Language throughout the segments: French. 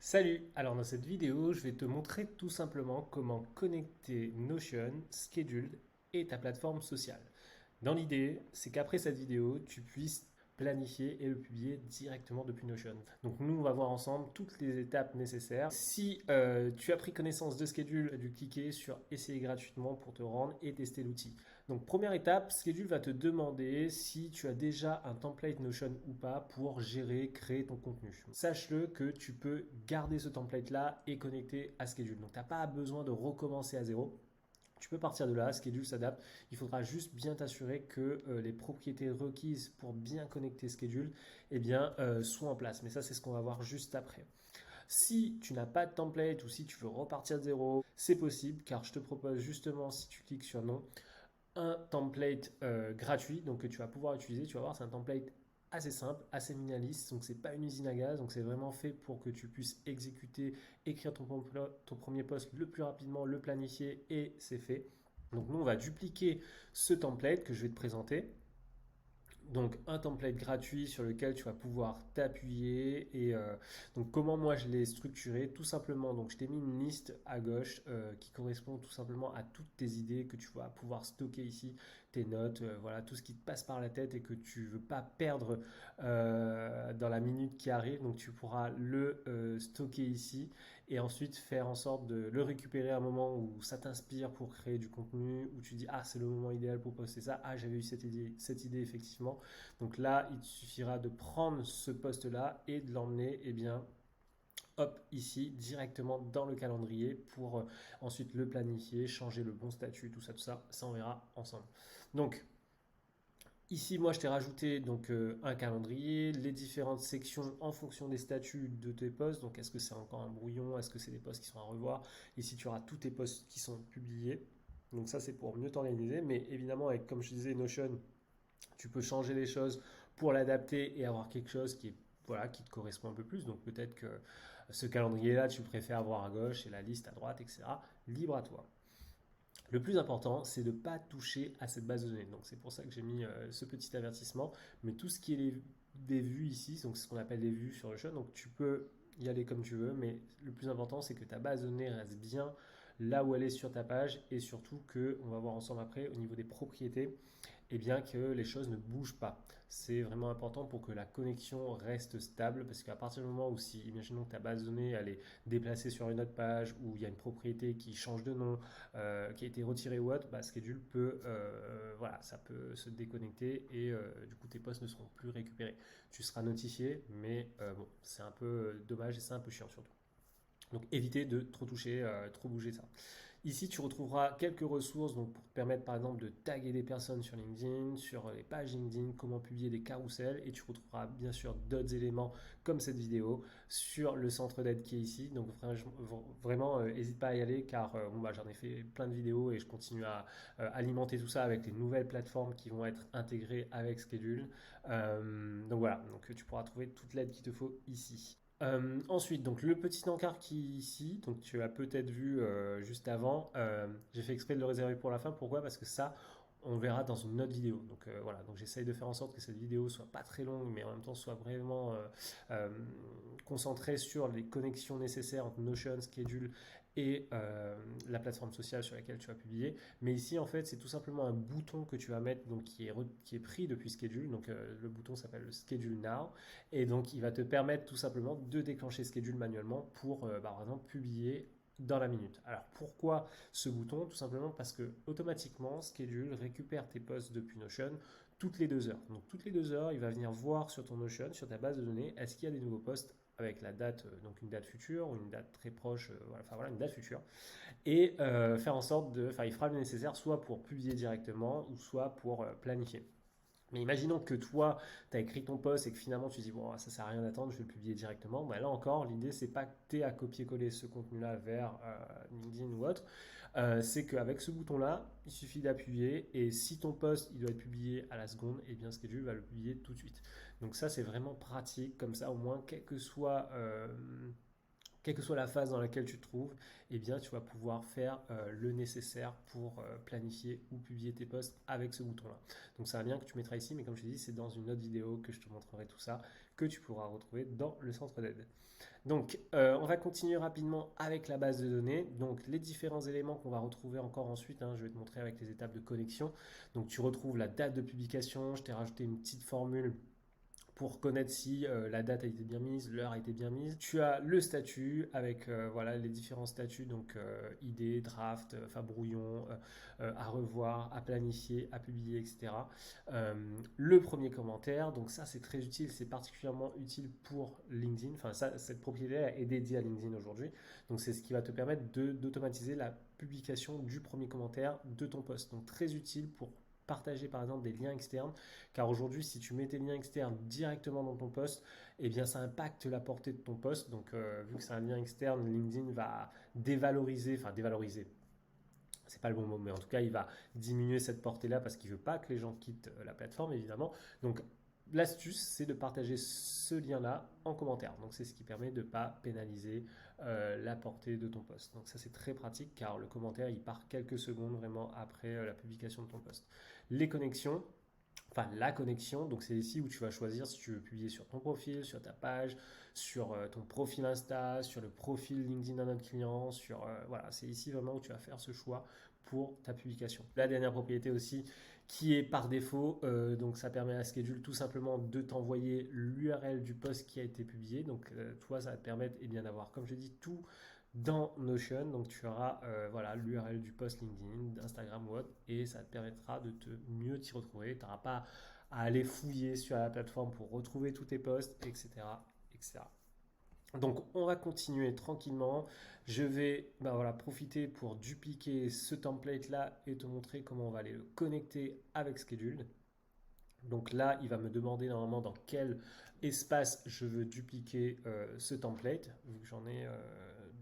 Salut! Alors dans cette vidéo, je vais te montrer tout simplement comment connecter Notion, Scheduled et ta plateforme sociale. Dans l'idée, c'est qu'après cette vidéo, tu puisses planifier et le publier directement depuis Notion. Donc nous, on va voir ensemble toutes les étapes nécessaires. Si tu as pris connaissance de Schedule, tu as dû cliquer sur essayer gratuitement pour te rendre et tester l'outil. Donc première étape, Schedule va te demander si tu as déjà un template Notion ou pas pour gérer, créer ton contenu. Sache-le que tu peux garder ce template là et connecter à Schedule. Donc tu n'as pas besoin de recommencer à zéro. Tu peux partir de là, Schedule s'adapte. Il faudra juste bien t'assurer que les propriétés requises pour bien connecter Schedule soient en place. Mais ça, c'est ce qu'on va voir juste après. Si tu n'as pas de template ou si tu veux repartir de zéro, c'est possible car je te propose justement, si tu cliques sur non, un template gratuit donc que tu vas pouvoir utiliser. Tu vas voir, c'est un template assez simple, assez minimaliste, donc c'est pas une usine à gaz, donc c'est vraiment fait pour que tu puisses exécuter, écrire ton premier post le plus rapidement, le planifier et c'est fait. Donc nous on va dupliquer ce template que je vais te présenter. Donc un template gratuit sur lequel tu vas pouvoir t'appuyer donc comment moi je l'ai structuré tout simplement. Donc je t'ai mis une liste à gauche qui correspond tout simplement à toutes tes idées que tu vas pouvoir stocker ici, tes notes, voilà tout ce qui te passe par la tête et que tu veux pas perdre dans la minute qui arrive. Donc tu pourras le stocker ici et ensuite faire en sorte de le récupérer à un moment où ça t'inspire pour créer du contenu, où tu dis ah c'est le moment idéal pour poster ça, ah j'avais eu cette idée effectivement. Donc là il te suffira de prendre ce post là et de l'emmener hop, ici, directement dans le calendrier pour ensuite le planifier, changer le bon statut, tout ça, ça on verra ensemble. Donc, ici, moi, je t'ai rajouté un calendrier, les différentes sections en fonction des statuts de tes posts. Donc, est-ce que c'est encore un brouillon? Est-ce que c'est des posts qui sont à revoir? Ici, tu auras tous tes posts qui sont publiés. Donc, ça, c'est pour mieux t'organiser. Mais évidemment, avec, comme je disais, Notion, tu peux changer les choses pour l'adapter et avoir quelque chose qui est voilà, qui te correspond un peu plus. Donc peut-être que ce calendrier-là, tu préfères avoir à gauche et la liste à droite, etc. Libre à toi. Le plus important, c'est de ne pas toucher à cette base de données. Donc c'est pour ça que j'ai mis ce petit avertissement. Mais tout ce qui est des vues ici, donc c'est ce qu'on appelle les vues sur le show, donc tu peux y aller comme tu veux, mais le plus important, c'est que ta base de données reste bien là où elle est sur ta page et surtout que, on va voir ensemble après, au niveau des propriétés, et bien que les choses ne bougent pas. C'est vraiment important pour que la connexion reste stable parce qu'à partir du moment où si, imaginons que ta base de données elle est déplacée sur une autre page ou il y a une propriété qui change de nom, qui a été retirée ou autre, bah, Schedule peut, voilà, ça peut se déconnecter et du coup tes posts ne seront plus récupérés. Tu seras notifié, mais bon, c'est un peu dommage et c'est un peu chiant surtout. Donc évitez de trop toucher, trop bouger ça. Ici, tu retrouveras quelques ressources donc, pour te permettre par exemple de taguer des personnes sur LinkedIn, sur les pages LinkedIn, comment publier des carousels et tu retrouveras bien sûr d'autres éléments comme cette vidéo sur le centre d'aide qui est ici. Donc vraiment, n'hésite pas à y aller car bon, bah, j'en ai fait plein de vidéos et je continue à alimenter tout ça avec les nouvelles plateformes qui vont être intégrées avec Schedule. Donc voilà, donc tu pourras trouver toute l'aide qu'il te faut ici. Ensuite, donc le petit encart qui est ici, donc tu as peut-être vu juste avant, j'ai fait exprès de le réserver pour la fin. Pourquoi? Parce que ça, on verra dans une autre vidéo. Donc voilà, donc j'essaye de faire en sorte que cette vidéo soit pas très longue, mais en même temps soit vraiment euh, concentrée sur les connexions nécessaires entre Notion, Schedule et la plateforme sociale sur laquelle tu vas publier. Mais ici, en fait, c'est tout simplement un bouton que tu vas mettre, donc qui est pris depuis Schedule. Donc le bouton s'appelle le Schedule Now. Et donc, il va te permettre tout simplement de déclencher Schedule manuellement pour, par exemple, publier dans la minute. Alors, pourquoi ce bouton? Tout simplement parce que automatiquement, Schedule récupère tes posts depuis Notion toutes les 2 heures. Donc, toutes les 2 heures, il va venir voir sur ton Notion, sur ta base de données, est-ce qu'il y a des nouveaux posts avec la date, donc une date future ou une date très proche, voilà, enfin voilà, une date future, et faire en sorte il fera le nécessaire soit pour publier directement ou soit pour planifier. Mais imaginons que toi, tu as écrit ton post et que finalement tu dis, bon, ça sert à rien d'attendre, je vais le publier directement. Bah, là encore, l'idée, c'est pas que tu aies à copier-coller ce contenu-là vers LinkedIn ou autre. C'est qu'avec ce bouton-là, il suffit d'appuyer et si ton post il doit être publié à la seconde, et bien Schedule va le publier tout de suite. Donc ça, c'est vraiment pratique. Comme ça, au moins, quelle que soit la phase dans laquelle tu te trouves, eh bien, tu vas pouvoir faire le nécessaire pour planifier ou publier tes posts avec ce bouton-là. Donc, c'est un lien que tu mettras ici, mais comme je te dis, c'est dans une autre vidéo que je te montrerai tout ça, que tu pourras retrouver dans le centre d'aide. Donc, on va continuer rapidement avec la base de données. Donc, les différents éléments qu'on va retrouver encore ensuite, hein, je vais te montrer avec les étapes de connexion. Donc, tu retrouves la date de publication. Je t'ai rajouté une petite formule pour connaître si la date a été bien mise, l'heure a été bien mise. Tu as le statut avec voilà, les différents statuts, donc idée, draft, brouillon, à revoir, à planifier, à publier, etc. Le premier commentaire, donc ça c'est très utile, c'est particulièrement utile pour LinkedIn. Enfin, ça, cette propriété est dédiée à LinkedIn aujourd'hui. Donc c'est ce qui va te permettre d'automatiser la publication du premier commentaire de ton post. Donc très utile pour partager par exemple des liens externes, car aujourd'hui si tu mets tes liens externes directement dans ton post, eh bien ça impacte la portée de ton post. Donc vu que c'est un lien externe, LinkedIn va dévaloriser, c'est pas le bon mot, mais en tout cas il va diminuer cette portée là parce qu'il veut pas que les gens quittent la plateforme évidemment. Donc l'astuce, c'est de partager ce lien-là en commentaire. Donc, c'est ce qui permet de ne pas pénaliser la portée de ton post. Donc, ça, c'est très pratique car le commentaire, il part quelques secondes vraiment après la publication de ton post. Les connexions, enfin la connexion, donc c'est ici où tu vas choisir si tu veux publier sur ton profil, sur ta page, sur ton profil Insta, sur le profil LinkedIn d'un autre client, voilà, c'est ici vraiment où tu vas faire ce choix pour ta publication. La dernière propriété aussi qui est par défaut, donc ça permet à Schedule tout simplement de t'envoyer l'URL du post qui a été publié. Donc toi, ça va te permettre bien d'avoir, comme je dis, tout dans Notion. Donc tu auras voilà, l'URL du post LinkedIn, d'Instagram ou autre, et ça te permettra de te mieux t'y retrouver. Tu n'auras pas à aller fouiller sur la plateforme pour retrouver tous tes posts, etc., etc. Donc on va continuer tranquillement. Je vais voilà, profiter pour dupliquer ce template là et te montrer comment on va aller le connecter avec Schedule. Donc là, il va me demander normalement dans quel espace je veux dupliquer ce template, vu que j'en ai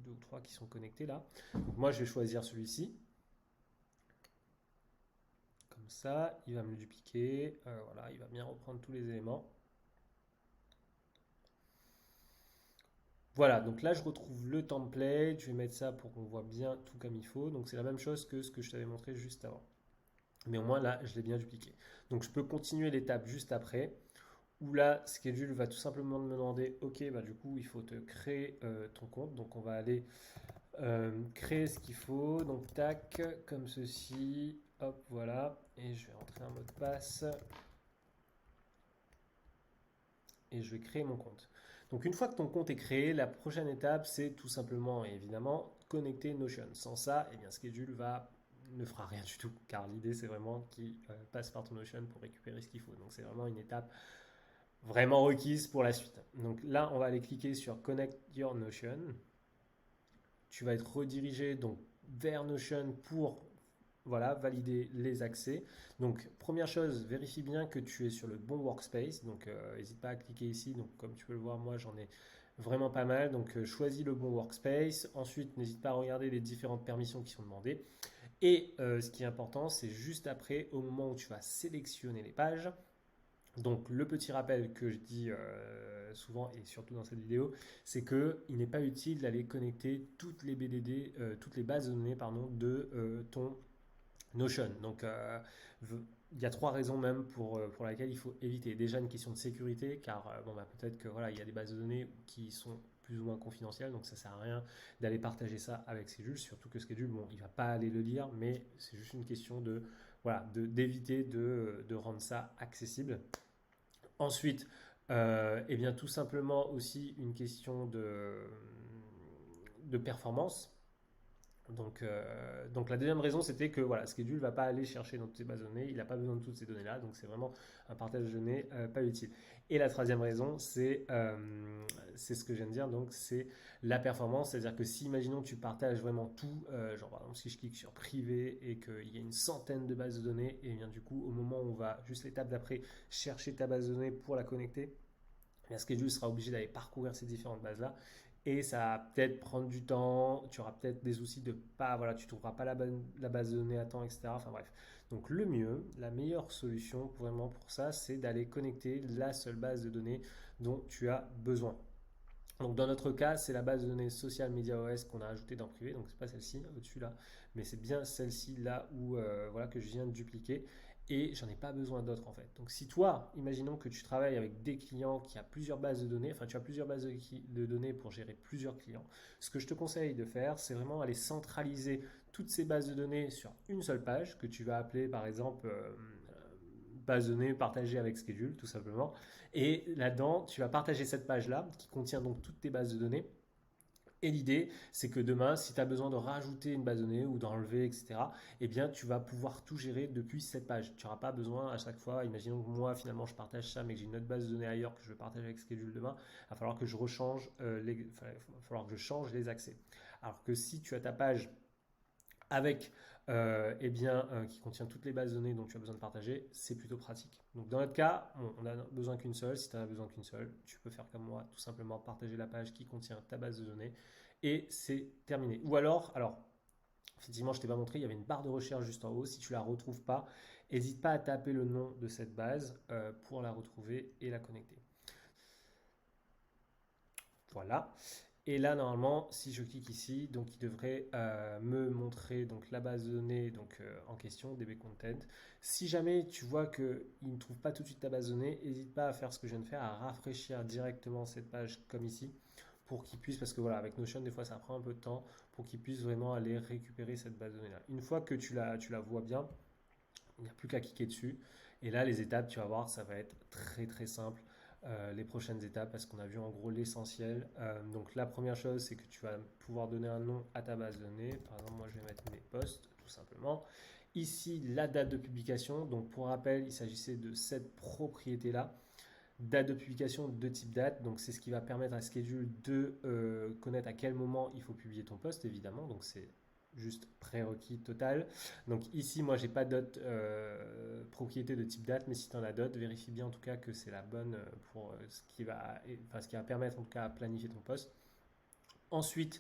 deux ou trois qui sont connectés là. Donc moi, je vais choisir celui-ci. Comme ça, il va me le dupliquer. Voilà, il va bien reprendre tous les éléments. Voilà, donc là je retrouve le template, je vais mettre ça pour qu'on voit bien tout comme il faut. Donc c'est la même chose que ce que je t'avais montré juste avant. Mais au moins là, je l'ai bien dupliqué. Donc je peux continuer l'étape juste après, où là, Schedule va tout simplement me demander, ok, bah du coup, il faut te créer ton compte. Donc on va aller créer ce qu'il faut. Donc tac, comme ceci, hop, voilà. Et je vais rentrer un mot de passe. Et je vais créer mon compte. Donc une fois que ton compte est créé, la prochaine étape, c'est tout simplement et évidemment connecter Notion. Sans ça, eh bien, Schedule ne fera rien du tout, car l'idée c'est vraiment qu'il passe par ton Notion pour récupérer ce qu'il faut. Donc c'est vraiment une étape vraiment requise pour la suite. Donc là, on va aller cliquer sur Connect Your Notion. Tu vas être redirigé donc vers Notion pour voilà, valider les accès. Donc, première chose, vérifie bien que tu es sur le bon workspace. Donc, n'hésite pas à cliquer ici. Donc, comme tu peux le voir, moi, j'en ai vraiment pas mal. Donc, choisis le bon workspace. Ensuite, n'hésite pas à regarder les différentes permissions qui sont demandées. Et ce qui est important, c'est juste après, au moment où tu vas sélectionner les pages. Donc, le petit rappel que je dis souvent et surtout dans cette vidéo, c'est qu'il n'est pas utile d'aller connecter toutes les BDD, toutes les bases de données pardon, de ton Notion. Donc, il y a trois raisons même pour lesquelles il faut éviter. Déjà, une question de sécurité, car peut-être que voilà, il y a des bases de données qui sont plus ou moins confidentielles, donc ça sert à rien d'aller partager ça avec Schedule, surtout que Schedule, bon, il va pas aller le lire, mais c'est juste une question de voilà, d'éviter de rendre ça accessible. Ensuite, eh bien, tout simplement aussi une question de performance. Donc la deuxième raison, c'était que voilà, Schedule ne va pas aller chercher dans toutes ces bases de données, il n'a pas besoin de toutes ces données-là, donc c'est vraiment un partage de données pas utile. Et la troisième raison, c'est ce que je viens de dire, donc c'est la performance, c'est-à-dire que si, imaginons, tu partages vraiment tout, genre par exemple si je clique sur privé et qu'il y a une centaine de bases de données, et bien du coup, au moment où on va juste l'étape d'après chercher ta base de données pour la connecter, bien, Schedule sera obligé d'aller parcourir ces différentes bases-là et ça va peut-être prendre du temps, tu auras peut-être des soucis de pas, voilà, tu ne trouveras pas la base de données à temps, etc. Enfin bref. Donc le mieux, la meilleure solution vraiment pour ça, c'est d'aller connecter la seule base de données dont tu as besoin. Donc dans notre cas, c'est la base de données Social Media OS qu'on a ajoutée dans Privé, donc c'est pas celle-ci au-dessus là, mais c'est bien celle-ci là où voilà que je viens de dupliquer et j'en ai pas besoin d'autres en fait. Donc si toi, imaginons que tu travailles avec des clients qui a plusieurs bases de données, enfin tu as plusieurs bases de données pour gérer plusieurs clients, ce que je te conseille de faire, c'est vraiment aller centraliser toutes ces bases de données sur une seule page que tu vas appeler par exemple base de données partagée avec Schedule tout simplement. Et là-dedans, tu vas partager cette page-là qui contient donc toutes tes bases de données. Et l'idée, c'est que demain, si tu as besoin de rajouter une base de données ou d'enlever, etc., eh bien, tu vas pouvoir tout gérer depuis cette page. Tu n'auras pas besoin à chaque fois, imaginons que moi, finalement, je partage ça, mais que j'ai une autre base de données ailleurs que je veux partager avec Schedule demain, il va falloir que je rechange va falloir que je change les accès. Alors que si tu as ta page avec qui contient toutes les bases de données dont tu as besoin de partager, c'est plutôt pratique. Donc dans notre cas, bon, on n'a besoin qu'une seule. Si tu n'en as besoin qu'une seule, tu peux faire comme moi, tout simplement partager la page qui contient ta base de données et c'est terminé. Ou alors, effectivement, je ne t'ai pas montré, il y avait une barre de recherche juste en haut. Si tu ne la retrouves pas, n'hésite pas à taper le nom de cette base pour la retrouver et la connecter. Voilà. Et là, normalement, si je clique ici, donc il devrait me montrer donc, la base de données donc, en question, DB Content. Si jamais tu vois qu'il ne trouve pas tout de suite ta base de données, n'hésite pas à faire ce que je viens de faire, à rafraîchir directement cette page comme ici, pour qu'il puisse, parce que voilà, avec Notion, des fois ça prend un peu de temps, pour qu'il puisse vraiment aller récupérer cette base de données-là. Une fois que tu la vois bien, il n'y a plus qu'à cliquer dessus. Et là, les étapes, tu vas voir, ça va être très très simple. Les prochaines étapes parce qu'on a vu en gros l'essentiel. Donc la première chose, c'est que tu vas pouvoir donner un nom à ta base de données. Par exemple, moi je vais mettre mes posts tout simplement. Ici, la date de publication. Donc pour rappel, il s'agissait de cette propriété-là. Date de publication de type date. Donc c'est ce qui va permettre à Schedule de connaître à quel moment il faut publier ton post, évidemment. Donc c'est juste prérequis total. Donc ici, moi, j'ai pas d'autres propriétés de type date, mais si tu en as d'autres, vérifie bien en tout cas que c'est la bonne pour ce qui va permettre en tout cas à planifier ton poste. Ensuite,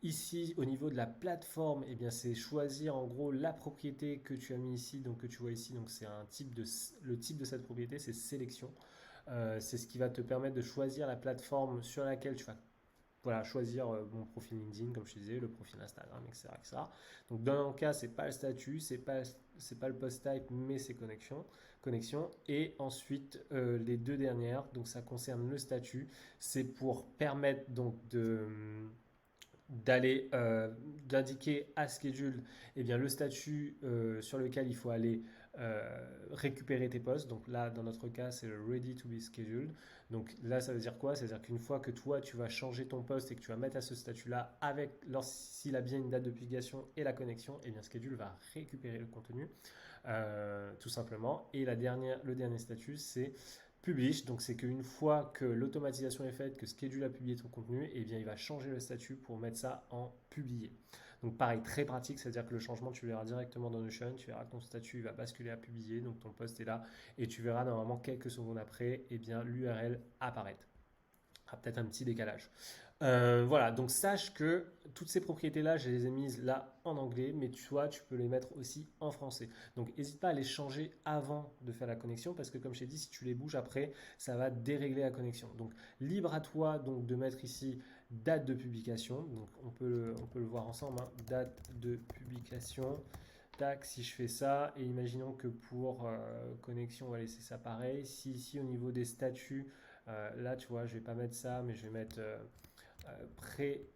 ici, au niveau de la plateforme, eh bien, c'est choisir en gros la propriété que tu as mis ici, donc que tu vois ici. Donc c'est le type de cette propriété, c'est sélection. C'est ce qui va te permettre de choisir la plateforme sur laquelle tu vas voilà, choisir mon profil LinkedIn, comme je te disais, le profil Instagram, etc. etc. Donc dans mon cas, c'est pas le statut, c'est pas le post type, mais c'est connexion. Et ensuite, les deux dernières, donc ça concerne le statut, c'est pour permettre donc d'aller d'indiquer à Schedule bien, le statut sur lequel il faut aller récupérer tes posts. Donc là, dans notre cas, c'est le Ready to be Scheduled. Donc là, ça veut dire quoi? Ça veut dire qu'une fois que toi, tu vas changer ton post et que tu vas mettre à ce statut-là, s'il a bien une date de publication et la connexion, bien Schedule va récupérer le contenu, tout simplement. Et le dernier statut, c'est Publish, donc c'est qu'une fois que l'automatisation est faite, que Schedule a publié ton contenu, bien il va changer le statut pour mettre ça en publié. Donc pareil, très pratique, c'est-à-dire que le changement, tu le verras directement dans Notion, tu verras que ton statut va basculer à publier, donc ton post est là, et tu verras normalement quelques secondes après, bien l'URL apparaître. Il y aura peut-être un petit décalage. Voilà, donc sache que toutes ces propriétés-là, je les ai mises là en anglais, mais tu peux les mettre aussi en français. Donc n'hésite pas à les changer avant de faire la connexion, parce que comme je t'ai dit, si tu les bouges après, ça va dérégler la connexion. Donc libre à toi donc, de mettre ici date de publication. Donc on peut le voir ensemble, hein. Date de publication. Tac, si je fais ça, et imaginons que pour connexion, on va laisser ça pareil. Si ici au niveau des statuts, là tu vois, je vais pas mettre ça, mais je vais mettre prêt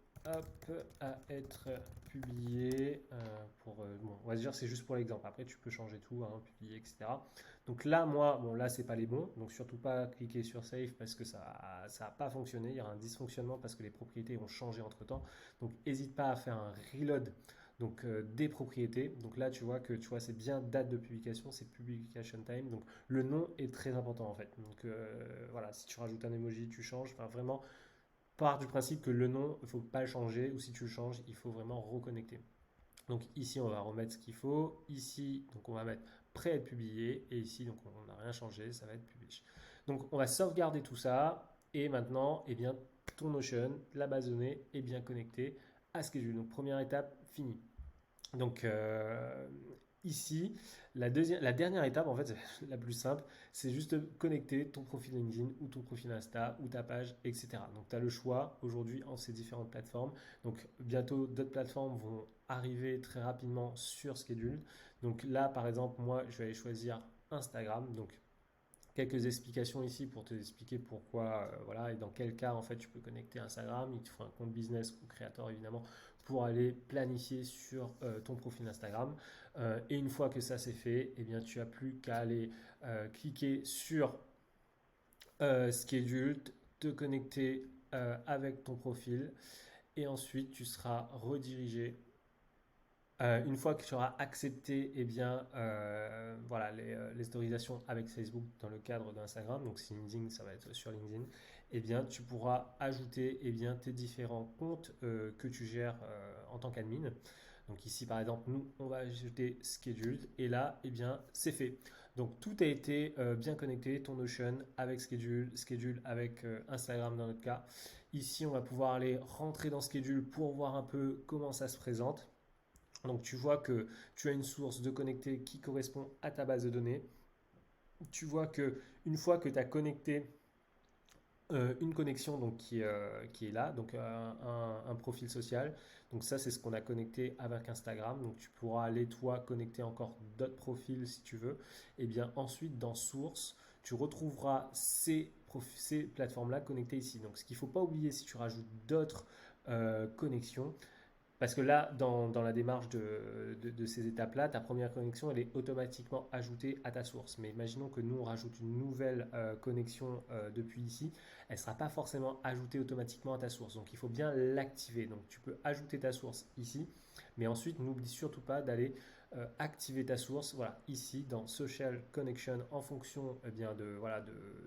à être publié bon, on va dire c'est juste pour l'exemple, après tu peux changer tout, hein, publier, etc. Donc là moi bon là c'est pas les bons, donc surtout pas cliquer sur save parce que ça a pas fonctionné, il y aura un dysfonctionnement parce que les propriétés ont changé entre temps, donc n'hésite pas à faire un reload donc des propriétés. Donc là tu vois c'est bien date de publication, c'est publication time, donc le nom est très important en fait. Donc voilà, si tu rajoutes un emoji tu changes, enfin vraiment part du principe que le nom, il ne faut pas le changer, ou si tu le changes, il faut vraiment reconnecter. Donc ici, on va remettre ce qu'il faut. Ici, donc on va mettre prêt à être publié. Et ici, donc on n'a rien changé, ça va être publish. Donc on va sauvegarder tout ça. Et maintenant, bien, ton Notion, la base de données, est bien connectée à Schedule. Donc première étape, finie. Donc ici, la dernière étape, en fait, c'est la plus simple, c'est juste de connecter ton profil LinkedIn ou ton profil Insta ou ta page, etc. Donc, tu as le choix aujourd'hui en ces différentes plateformes. Donc, bientôt, d'autres plateformes vont arriver très rapidement sur Schedule. Donc, là, par exemple, moi, je vais aller choisir Instagram. Donc, quelques explications ici pour te expliquer pourquoi, voilà, et dans quel cas en fait tu peux connecter Instagram. Il te faut un compte business ou créateur évidemment pour aller planifier sur ton profil Instagram. Et une fois que ça c'est fait, eh bien tu as plus qu'à aller cliquer sur Schedule, te connecter avec ton profil et ensuite tu seras redirigé une fois que tu auras accepté eh bien, voilà, les autorisations avec Facebook dans le cadre d'Instagram, donc si LinkedIn, ça va être sur LinkedIn, eh bien, tu pourras ajouter eh bien, tes différents comptes que tu gères en tant qu'admin. Donc ici, par exemple, nous, on va ajouter Scheduled et là, eh bien, c'est fait. Donc tout a été bien connecté, ton Notion avec Schedule, Schedule avec Instagram dans notre cas. Ici, on va pouvoir aller rentrer dans Schedule pour voir un peu comment ça se présente. Donc tu vois que tu as une source de connecté qui correspond à ta base de données. Tu vois que une fois que tu as connecté une connexion donc, qui est là, donc un profil social. Donc ça, c'est ce qu'on a connecté avec Instagram. Donc tu pourras aller, toi, connecter encore d'autres profils si tu veux. Et bien ensuite, dans Source, tu retrouveras ces plateformes-là connectées ici. Donc ce qu'il ne faut pas oublier si tu rajoutes d'autres connexions, parce que là, dans la démarche de ces étapes-là, ta première connexion, elle est automatiquement ajoutée à ta source. Mais imaginons que nous, on rajoute une nouvelle connexion depuis ici, elle ne sera pas forcément ajoutée automatiquement à ta source. Donc, il faut bien l'activer. Donc, tu peux ajouter ta source ici, mais ensuite, n'oublie surtout pas d'aller activer ta source, voilà, ici, dans Social Connection, en fonction eh bien, voilà,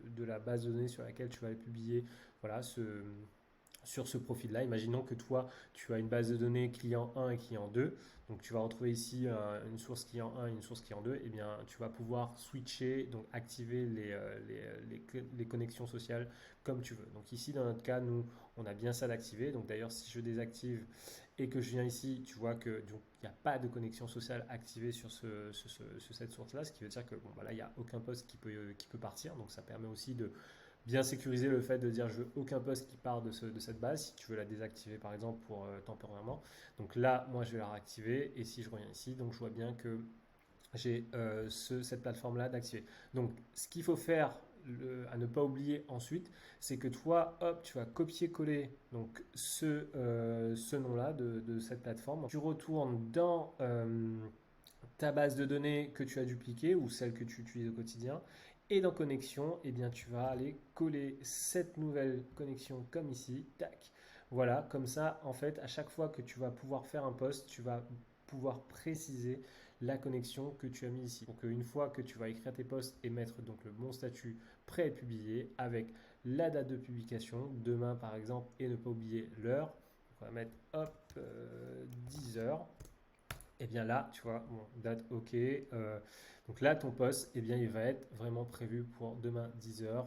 de la base de données sur laquelle tu vas aller publier voilà, sur ce profil-là. Imaginons que toi, tu as une base de données client 1 et client 2. Donc, tu vas retrouver ici une source client 1 et une source client 2. Et bien, tu vas pouvoir switcher, donc activer les connexions sociales comme tu veux. Donc, ici, dans notre cas, nous, on a bien ça d'activer. Donc, d'ailleurs, si je désactive et que je viens ici, tu vois que il n'y a pas de connexion sociale activée sur cette source-là, ce qui veut dire que bon, bah là, il n'y a aucun poste qui peut partir. Donc, ça permet aussi de bien sécuriser le fait de dire je veux aucun poste qui part de cette base si tu veux la désactiver par exemple pour temporairement. Donc là, moi je vais la réactiver et si je reviens ici, donc je vois bien que j'ai cette plateforme là d'activer. Donc ce qu'il faut faire à ne pas oublier ensuite, c'est que toi, hop, tu vas copier-coller donc ce nom-là de cette plateforme. Tu retournes dans ta base de données que tu as dupliquée ou celle que tu utilises au quotidien. Et dans connexion, eh bien, tu vas aller coller cette nouvelle connexion comme ici. Tac. Voilà, comme ça, en fait, à chaque fois que tu vas pouvoir faire un post, tu vas pouvoir préciser la connexion que tu as mis ici. Donc, une fois que tu vas écrire tes posts et mettre donc le bon statut prêt à être publié avec la date de publication, demain par exemple, et ne pas oublier l'heure. On va mettre hop 10 heures. Et bien là, tu vois, bon, date OK. Donc là, ton post, eh bien, il va être vraiment prévu pour demain 10h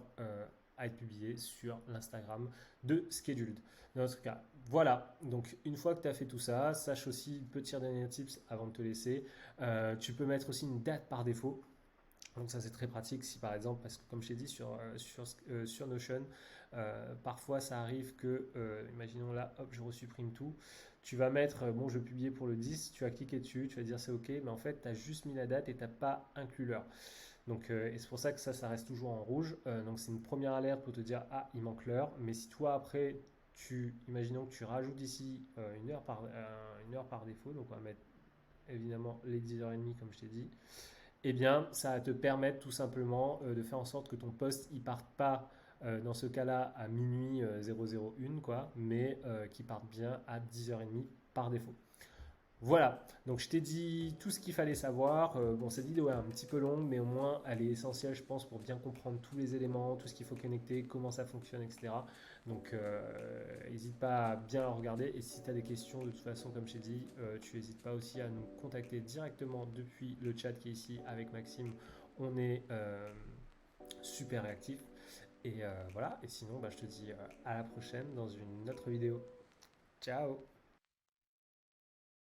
à être publié sur l'Instagram de Scheduled. Dans notre cas, voilà. Donc une fois que tu as fait tout ça, sache aussi, petit dernier tips avant de te laisser, tu peux mettre aussi une date par défaut. Donc ça c'est très pratique si par exemple, parce que comme je t'ai dit sur Notion, parfois ça arrive que, imaginons là, hop, je resupprime tout, tu vas mettre, bon je vais publier pour le 10, tu vas cliquer dessus, tu vas dire c'est ok, mais en fait tu as juste mis la date et tu n'as pas inclus l'heure. Donc, et c'est pour ça que ça reste toujours en rouge. Donc c'est une première alerte pour te dire ah il manque l'heure, mais si toi après, imaginons que tu rajoutes ici une heure par défaut, donc on va mettre évidemment les 10h30 comme je t'ai dit, eh bien, ça va te permettre tout simplement de faire en sorte que ton poste ne parte pas dans ce cas-là à minuit 001, quoi, mais qu'il parte bien à 10h30 par défaut. Voilà, donc je t'ai dit tout ce qu'il fallait savoir. Bon, cette vidéo est un petit peu longue, mais au moins elle est essentielle, je pense, pour bien comprendre tous les éléments, tout ce qu'il faut connecter, comment ça fonctionne, etc. Donc, n'hésite pas à bien regarder. Et si tu as des questions, de toute façon, comme je t'ai dit, tu n'hésites pas aussi à nous contacter directement depuis le chat qui est ici avec Maxime. On est super réactif. Et voilà, et sinon, bah, je te dis à la prochaine dans une autre vidéo. Ciao!